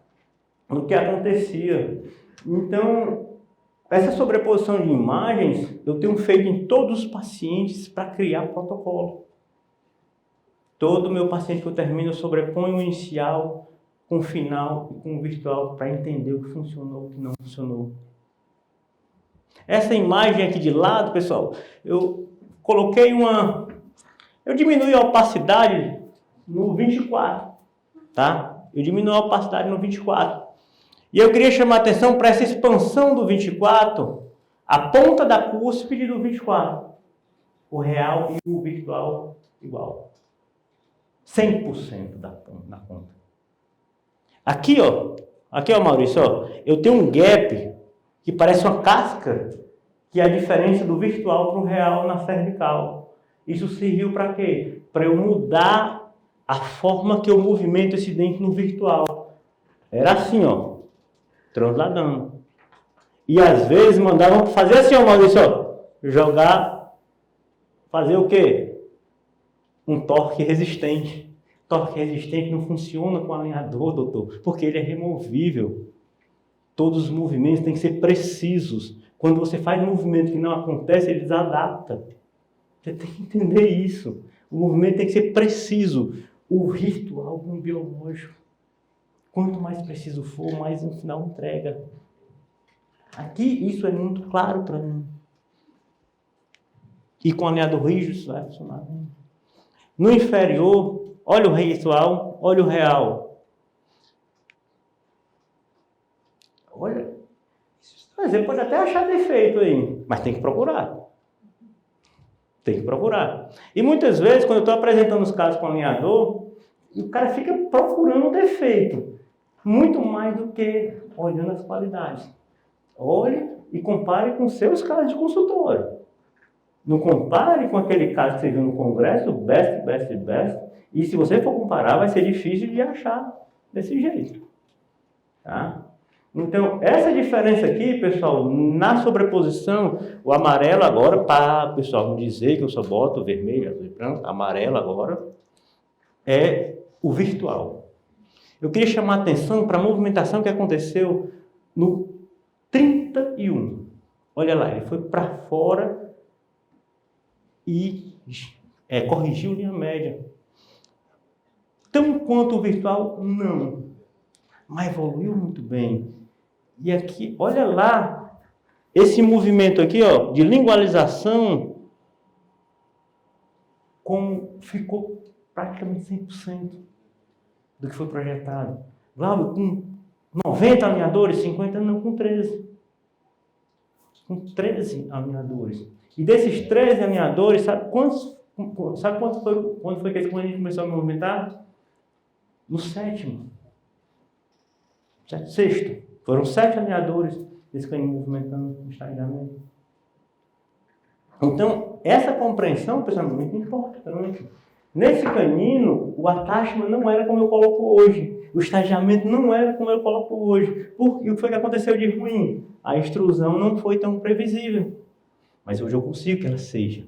Do que acontecia. Então, essa sobreposição de imagens, eu tenho feito em todos os pacientes para criar protocolo. Todo meu paciente que eu termino, eu sobreponho o inicial com o final e com o virtual para entender o que funcionou e o que não funcionou. Essa imagem aqui de lado, pessoal, eu coloquei eu diminui a opacidade no 24, tá? Eu diminuo a opacidade no 24. E eu queria chamar a atenção para essa expansão do 24, a ponta da cúspide do 24. O real e o virtual igual. 100% na conta. Aqui, ó, Maurício, ó, eu tenho um gap que parece uma casca, que é a diferença do virtual para o real na cervical. Isso serviu para quê? Para eu mudar a forma que eu movimento esse dente no virtual. Era assim, ó, transladando. E às vezes mandavam fazer assim, ó, Maurício, ó, fazer o quê? Um torque resistente. Torque resistente não funciona com alinhador, doutor, porque ele é removível. Todos os movimentos têm que ser precisos. Quando você faz um movimento que não acontece, ele desadapta. Você tem que entender isso. O movimento tem que ser preciso. O virtual com o biológico. Quanto mais preciso for, mais no final entrega. Aqui isso é muito claro para mim. E com alinhador rígido isso vai funcionar bem. No inferior, olha o virtual, olha o real. Olha, você pode até achar defeito aí, mas tem que procurar. Tem que procurar. E muitas vezes, quando eu estou apresentando os casos com alinhador, o cara fica procurando um defeito. Muito mais do que olhando as qualidades. Olhe e compare com seus casos de consultório. Não compare com aquele caso que você viu no congresso, best. E se você for comparar, vai ser difícil de achar desse jeito. Tá? Então, essa diferença aqui, pessoal, na sobreposição, o amarelo agora, para o pessoal não dizer que eu só boto vermelho, azul e branco, amarelo agora é o virtual. Eu queria chamar a atenção para a movimentação que aconteceu no 31. Olha lá, ele foi para fora e corrigiu linha média. Tão quanto o virtual, não. Mas evoluiu muito bem. E aqui, olha lá, esse movimento aqui, ó, de lingualização, ficou praticamente 100% do que foi projetado. Glauber, com 90 alinhadores, 50 não, com 13. Com 13 alinhadores. E desses 13 alinhadores, sabe quando foi que esse cliente começou a movimentar? No 7º. Sexto. Foram 7 alinhadores desse canino movimentando no estadiamento. Então, essa compreensão, pessoal, é muito importante. Nesse canino, o attachment não era como eu coloco hoje. O estagiamento não era como eu coloco hoje. E o que foi que aconteceu de ruim? A extrusão não foi tão previsível. Mas hoje eu consigo que ela seja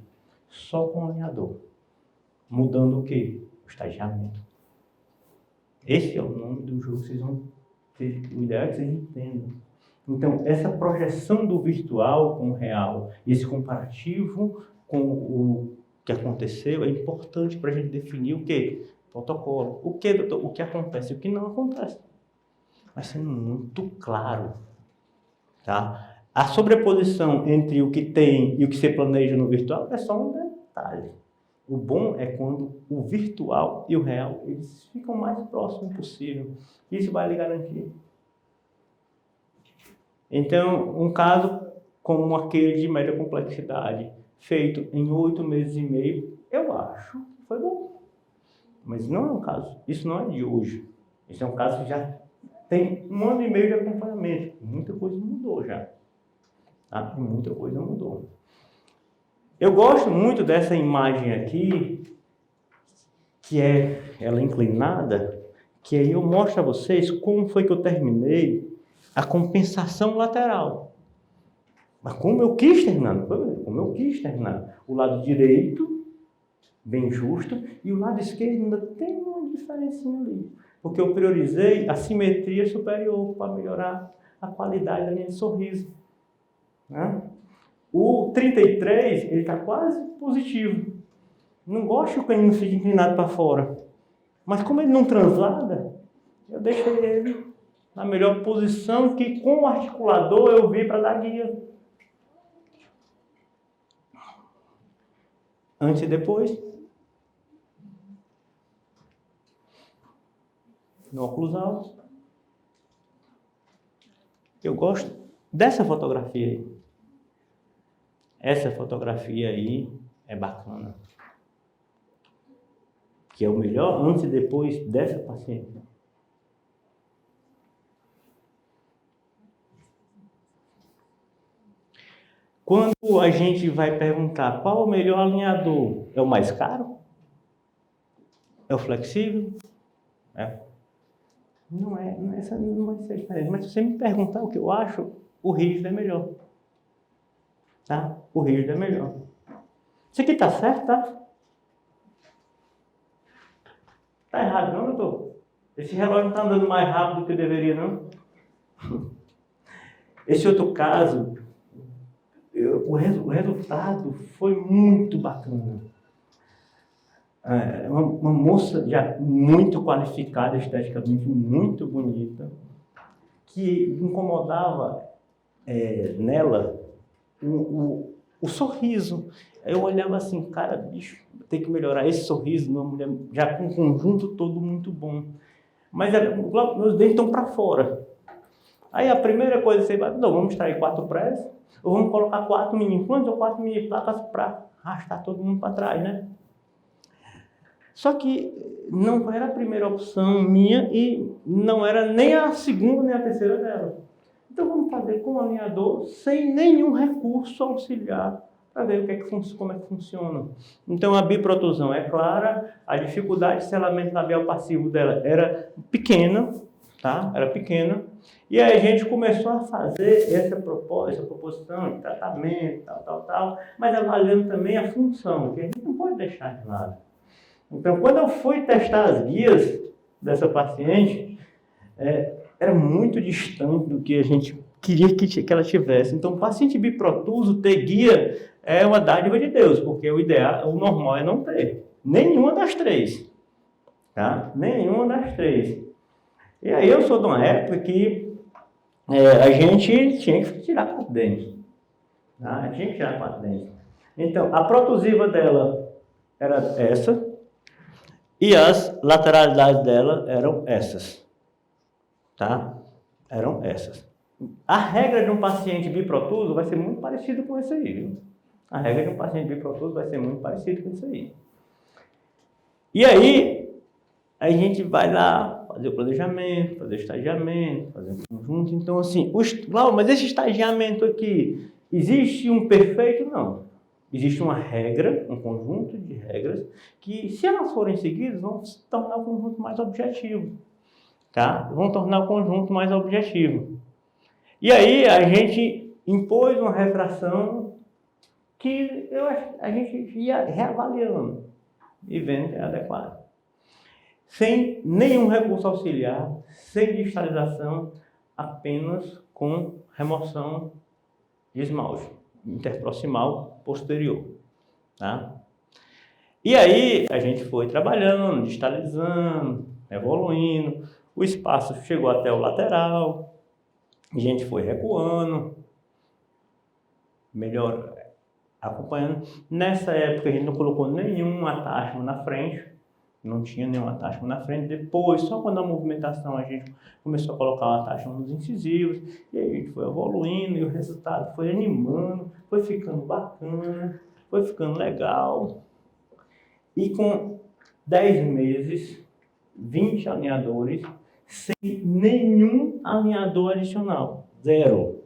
só com o alinhador. Mudando o quê? O estagiamento. Esse é o nome do jogo que vocês vão ter. O ideal é que vocês entendam. Então, essa projeção do virtual com o real, esse comparativo com o que aconteceu, é importante para a gente definir o quê? Protocolo. O que, doutor? O que acontece e o que não acontece. Vai sendo muito claro. Tá? A sobreposição entre o que tem e o que você planeja no virtual é só um detalhe. O bom é quando o virtual e o real eles ficam mais próximos possível. Isso vai lhe garantir. Então, um caso como aquele de média complexidade, feito em 8 meses e meio, eu acho que foi bom. Mas não é um caso, isso não é de hoje. Isso é um caso que já tem 1 ano e meio de acompanhamento. Muita coisa mudou já. Tá? Muita coisa mudou. Eu gosto muito dessa imagem aqui, que é ela inclinada, que aí eu mostro a vocês como foi que eu terminei a compensação lateral. Mas como eu quis terminar, como eu quis terminar. O lado direito, bem justo, e o lado esquerdo ainda tem uma diferencinha ali. Porque eu priorizei a simetria superior para melhorar a qualidade da linha de sorriso. Né? O 33, ele está quase positivo. Não gosto que o canino fique inclinado para fora. Mas como ele não translada, eu deixei ele na melhor posição que com o articulador eu vi para dar guia. Antes e depois. No oclusal. Eu gosto dessa fotografia aí. Essa fotografia aí é bacana. Que é o melhor antes e depois dessa paciente. Quando a gente vai perguntar qual o melhor alinhador, é o mais caro? É o flexível? Essa não vai ser diferente. Mas se você me perguntar o que eu acho, o rígido é melhor. Tá? O rígido é melhor. Isso aqui tá certo, tá? Tá errado não, doutor? Esse relógio não está andando mais rápido do que deveria, não? Esse outro caso, o resultado foi muito bacana. Uma moça já muito qualificada esteticamente, muito bonita, que incomodava nela o sorriso. Eu olhava assim, cara, bicho, tem que melhorar esse sorriso, uma mulher já com um conjunto todo muito bom. Mas meus dentes estão para fora. Aí a primeira coisa você vai, não, vamos extrair 4 presos, ou vamos colocar 4 mini implantes ou 4 mini placas para arrastar todo mundo para trás, né? Só que não era a primeira opção minha e não era nem a segunda nem a terceira dela. Então vamos fazer com o alinhador sem nenhum recurso auxiliar para ver como é que funciona. Então a biprotusão é clara, a dificuldade de selamento labial passivo dela era pequena, tá? Era pequena. E aí a gente começou a fazer essa proposição de tratamento, tal, mas avaliando também a função, que a gente não pode deixar de lado. Então, quando eu fui testar as guias dessa paciente, era muito distante do que a gente queria que ela tivesse. Então, o paciente biprotuso ter guia é uma dádiva de Deus, porque o ideal, o normal é não ter. Nenhuma das 3. Tá? Nenhuma das 3. E aí eu sou de uma época que a gente tinha que tirar 4 dentes. Tá? Tinha que tirar 4 dentes. Então, a protusiva dela era essa. E as lateralidades dela eram essas. Tá? Eram essas. A regra de um paciente biprotuso vai ser muito parecido com isso aí, viu? A regra de um paciente biprotuso vai ser muito parecido com isso aí. E aí, a gente vai lá fazer o planejamento, fazer o estagiamento, fazer o conjunto. Então, assim, mas esse estagiamento aqui, existe um perfeito? Não. Existe uma regra, um conjunto de regras, que se elas forem seguidas, vão tornar o conjunto mais objetivo. Tá? Vão tornar o conjunto mais objetivo. E aí a gente impôs uma refração que a gente ia reavaliando e vendo que é adequado. Sem nenhum recurso auxiliar, sem digitalização, apenas com remoção de esmalte interproximal posterior. Tá? E aí a gente foi trabalhando, digitalizando, evoluindo, o espaço chegou até o lateral, a gente foi recuando, melhor acompanhando. Nessa época a gente não colocou nenhum attachment na frente, não tinha nenhum attachment na frente. Depois, só quando a movimentação a gente começou a colocar o attachment nos incisivos, e aí a gente foi evoluindo e o resultado foi animando, foi ficando bacana, foi ficando legal. E com 10 meses, 20 alinhadores, sem nenhum alinhador adicional. 0.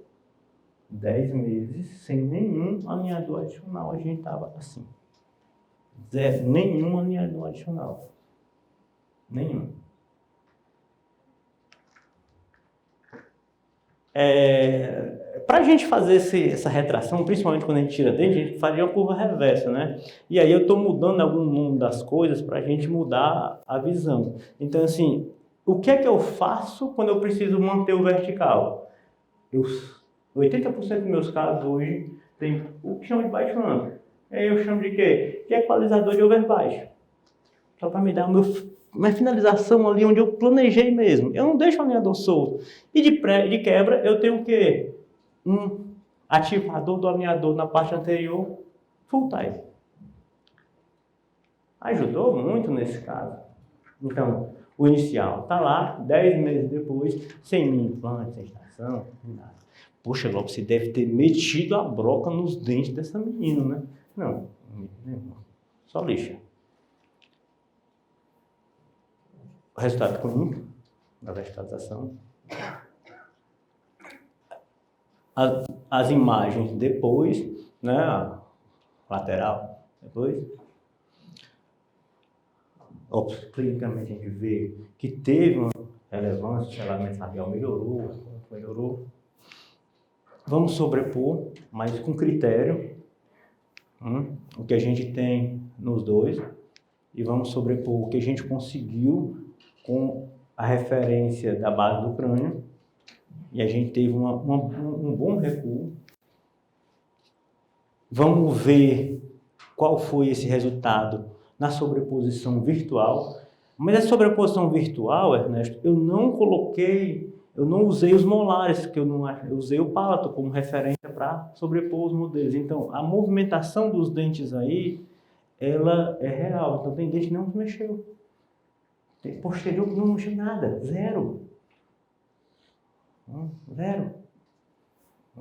10 meses sem nenhum alinhador adicional. A gente estava assim. 0. Nenhum alinhador adicional. Nenhum. Para a gente fazer essa retração, principalmente quando a gente tira dente, a gente faria uma curva reversa, né? E aí eu estou mudando algum número das coisas para a gente mudar a visão. Então, assim, o que é que eu faço quando eu preciso manter o vertical? 80% dos meus casos hoje tem o que chama de baixo ângulo. Aí eu chamo de quê? De equalizador de over baixo. Só para me dar minha finalização ali onde eu planejei mesmo. Eu não deixo o alinhador solto. E de quebra eu tenho o quê? Um ativador do alinhador na parte anterior, full time. Ajudou muito nesse caso. Então, o inicial está lá, 10 meses depois, sem mini implante, sem estação, sem nada. Poxa, Lopes, você deve ter metido a broca nos dentes dessa menina, né? Não, só lixa. O resultado clínico da verticalização. As imagens depois, né? Lateral, depois. Clinicamente a gente vê que teve uma relevância, o selamento labial melhorou. Vamos sobrepor, mas com critério, o que a gente tem nos dois, e vamos sobrepor o que a gente conseguiu com a referência da base do crânio, e a gente teve um bom recuo. Vamos ver qual foi esse resultado na sobreposição virtual. Mas a sobreposição virtual, Ernesto, eu não usei os molares, eu usei o palato como referência para sobrepor os modelos. Então, a movimentação dos dentes aí, ela é real. Então, tem dente que não se mexeu. Tem posterior que não mexeu nada, 0. 0.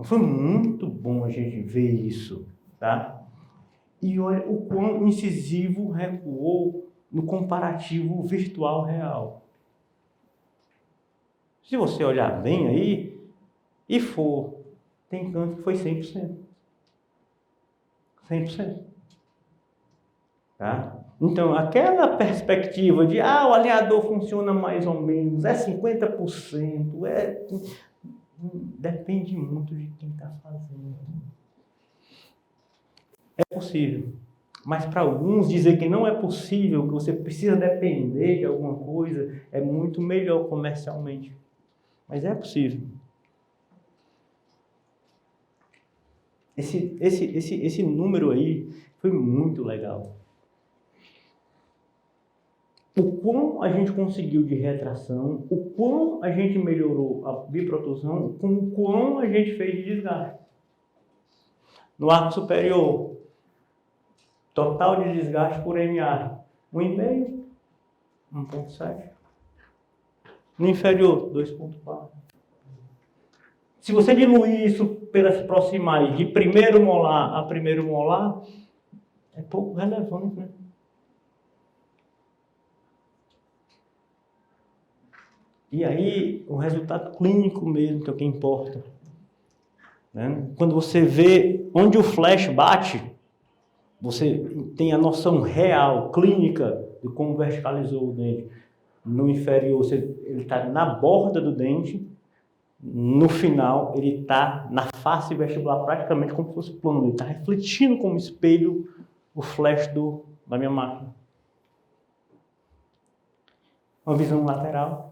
Foi muito bom a gente ver isso, tá? E olha o quão incisivo recuou no comparativo virtual real. Se você olhar bem aí, tem canto que foi 100%. 100%. Tá? Então, aquela perspectiva de, o alinhador funciona mais ou menos, é 50%, depende muito de quem está fazendo. É possível. Mas para alguns dizer que não é possível, que você precisa depender de alguma coisa, é muito melhor comercialmente. Mas é possível. Esse número aí foi muito legal. O quão a gente conseguiu de retração, o quão a gente melhorou a biprotusão, com o quão a gente fez de desgaste. No arco superior, total de desgaste por MA, 1,5, 1,7. No inferior, 2,4. Se você diluir isso pelas proximais de primeiro molar a primeiro molar, é pouco relevante, né? E aí, o resultado clínico mesmo, que é o que importa. Né? Quando você vê onde o flash bate, você tem a noção real, clínica, de como verticalizou o dente. No inferior, ele está na borda do dente. No final, ele está na face vestibular, praticamente como se fosse plano. Ele está refletindo como espelho o flash da minha máquina. Uma visão lateral.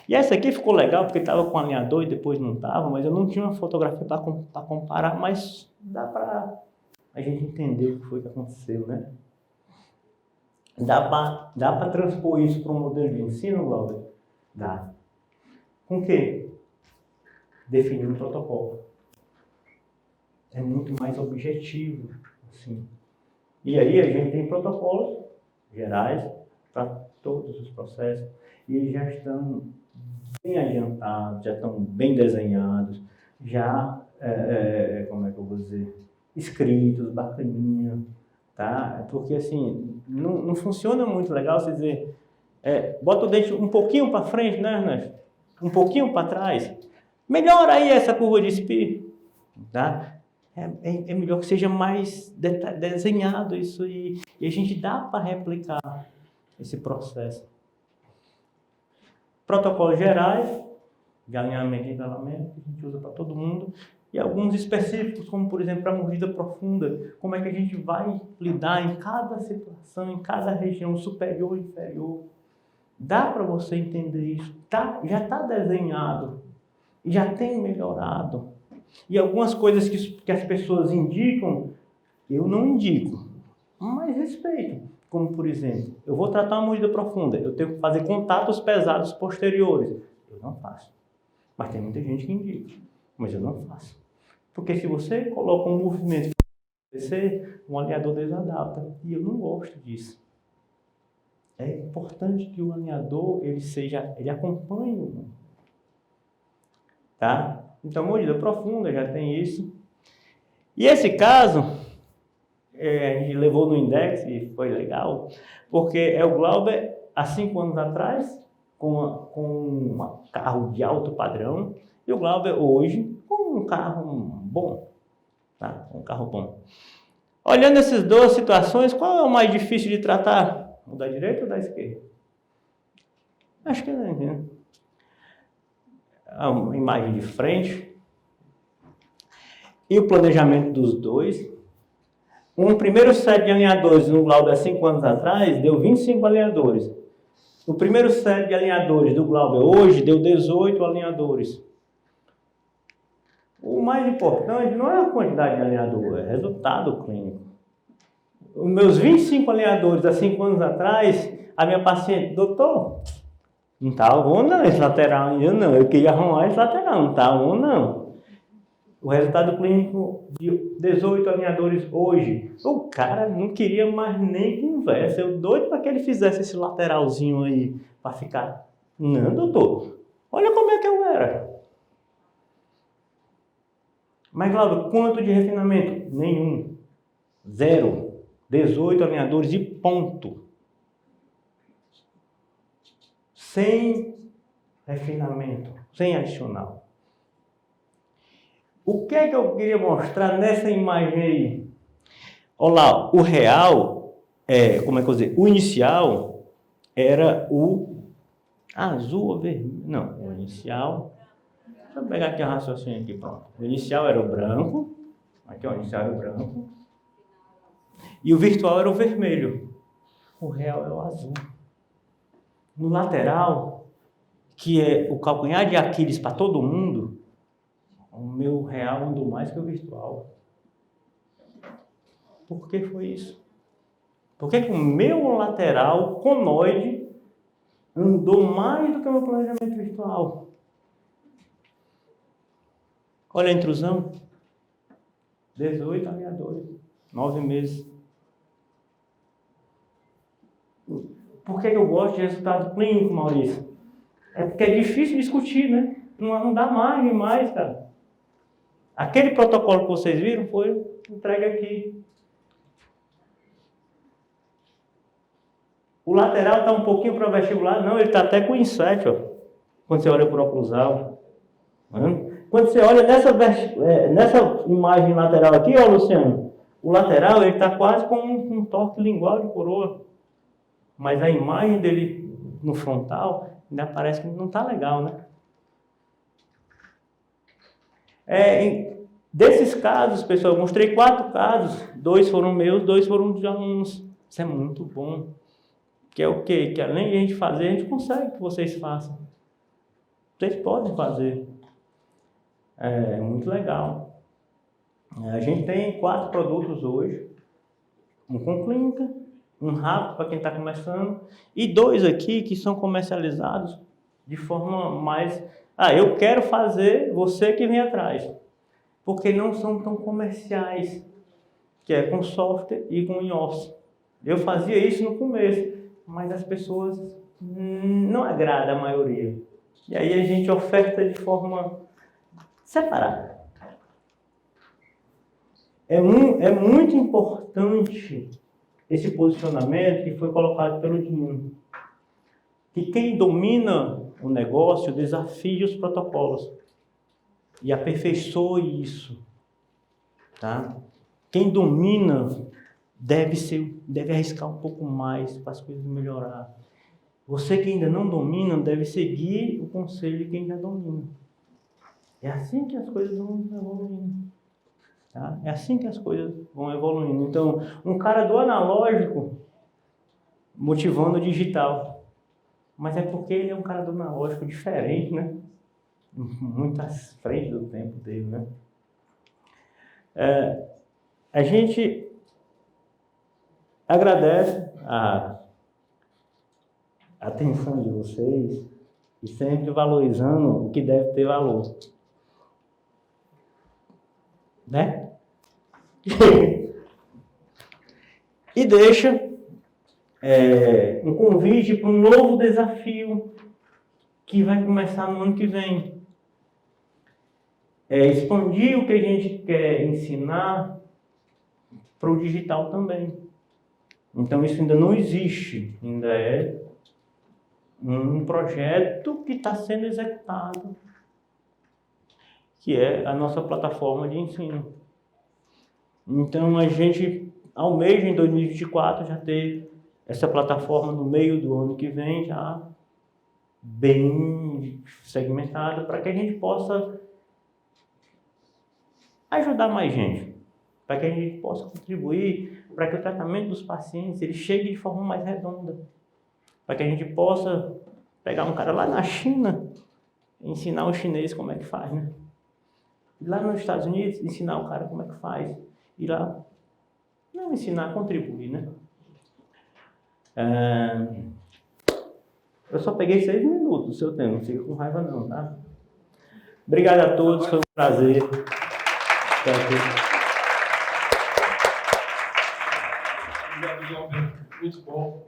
E essa aqui ficou legal, porque estava com alinhador e depois não estava, mas eu não tinha uma fotografia para comparar, mas dá para a gente entender o que foi que aconteceu, né? Dá para transpor isso para um modelo de ensino, Glauber? Dá. Com o quê? Definir um protocolo. É muito mais objetivo, assim. E aí a gente tem protocolos gerais para todos os processos e eles já estão bem adiantados, já estão bem desenhados, já, como é que eu vou dizer, escritos, bacaninha, tá? Porque assim, não funciona muito legal você dizer, Bota o dente um pouquinho para frente, né, Ernesto? Um pouquinho para trás. Melhora aí essa curva de SPI. Tá? É melhor que seja mais desenhado isso aí. E a gente dá para replicar esse processo. Protocolos gerais, de alinhamento e enveloamento, que a gente usa para todo mundo. E alguns específicos, como por exemplo a mordida profunda. Como é que a gente vai lidar em cada situação, em cada região, superior e inferior. Dá para você entender isso. Já está desenhado. Já tem melhorado. E algumas coisas que as pessoas indicam, eu não indico, mas respeito. Como, por exemplo, eu vou tratar uma mordida profunda, eu tenho que fazer contatos pesados posteriores. Eu não faço. Mas tem muita gente que indica, mas eu não faço. Porque se você coloca um movimento um alinhador desadapta. E eu não gosto disso. É importante que o alinhador ele acompanhe o movimento. Tá? Então, mordida profunda já tem isso. E esse caso, a gente levou no index e foi legal, porque é o Glauber, há 5 anos atrás, com um carro de alto padrão, e o Glauber hoje com um carro bom. Tá? Um carro bom. Olhando essas duas situações, qual é o mais difícil de tratar? O da direita ou da esquerda? Acho que é, né? A imagem de frente e o planejamento dos dois. Um primeiro set de alinhadores no Glauber há 5 anos atrás deu 25 alinhadores. O primeiro set de alinhadores do Glauber hoje deu 18 alinhadores. O mais importante não é a quantidade de alinhador, é resultado clínico. Os meus 25 alinhadores há 5 anos atrás, a minha paciente, doutor, não está bom não esse lateral ainda não, eu queria arrumar esse lateral, não está bom não. O resultado clínico de 18 alinhadores hoje, o cara não queria mais nem conversa, eu doido para que ele fizesse esse lateralzinho aí, para ficar, não doutor, olha como é que eu era. Mas Cláudio, quanto de refinamento? Nenhum, 0, 18 alinhadores e ponto. Sem refinamento, sem adicional. O que é que eu queria mostrar nessa imagem aí? Olha lá, o real, como é que eu vou dizer? O inicial era o azul ou vermelho? Não, o inicial... Deixa eu pegar aqui o raciocínio aqui, pronto. O inicial era o branco. Aqui, ó, o inicial era o branco. E o virtual era o vermelho. O real é o azul. No lateral, que é o calcanhar de Aquiles para todo mundo, o meu real andou mais que o virtual. Por que foi isso? Por que o meu lateral conoide andou mais do que o meu planejamento virtual? Olha a intrusão. 18 alinhadores. 9 meses. Por que eu gosto de resultado clínico, Maurício? É porque é difícil discutir, né? Não dá margem mais, cara. Aquele protocolo que vocês viram foi entregue aqui. O lateral está um pouquinho para vestibular. Não, ele está até com inset, ó. Quando você olha por oclusal. Quando você olha nessa imagem lateral aqui, ó, Luciano, o lateral ele está quase com um torque lingual de coroa. Mas a imagem dele no frontal ainda parece que não está legal, né? Desses casos, pessoal, eu mostrei 4 casos. 2 foram meus, 2 foram de alunos. Isso é muito bom. Que é o quê? Que além de a gente fazer, a gente consegue que vocês façam. Vocês podem fazer. É muito legal. A gente tem 4 produtos hoje. Um com clínica, um rápido para quem está começando, e 2 aqui que são comercializados de forma mais... eu quero fazer, você que vem atrás. Porque não são tão comerciais, que é com software e com in-office. Eu fazia isso no começo, mas as pessoas não agrada a maioria. E aí a gente oferta de forma separada. É muito importante esse posicionamento que foi colocado pelo Dino. que quem domina o negócio desafie os protocolos e aperfeiçoe isso, tá? Quem domina deve arriscar um pouco mais para as coisas melhorar. Você que ainda não domina deve seguir o conselho de quem já domina. É assim que as coisas vão evoluindo. Tá? É assim que as coisas vão evoluindo. Então, um cara do analógico motivando o digital. Mas é porque ele é um cara do analógico diferente, né? Muito à frente do tempo dele, né? A gente agradece a atenção de vocês e sempre valorizando o que deve ter valor. Né? E deixa um convite para um novo desafio que vai começar no ano que vem. Expandir o que a gente quer ensinar para o digital também. Então isso ainda não existe, ainda é um projeto que está sendo executado, que é a nossa plataforma de ensino. Então a gente almeja em 2024 já ter essa plataforma no meio do ano que vem já bem segmentada para que a gente possa ajudar mais gente, para que a gente possa contribuir para que o tratamento dos pacientes ele chegue de forma mais redonda, para que a gente possa pegar um cara lá na China e ensinar o chinês como é que faz, né? E lá nos Estados Unidos ensinar o cara como é que faz, e lá não ensinar, contribuir, né? Eu só peguei 6 minutos do seu tempo, não fica com raiva não, tá? Obrigado a todos, foi um prazer estar aqui. Obrigado, João. Muito bom.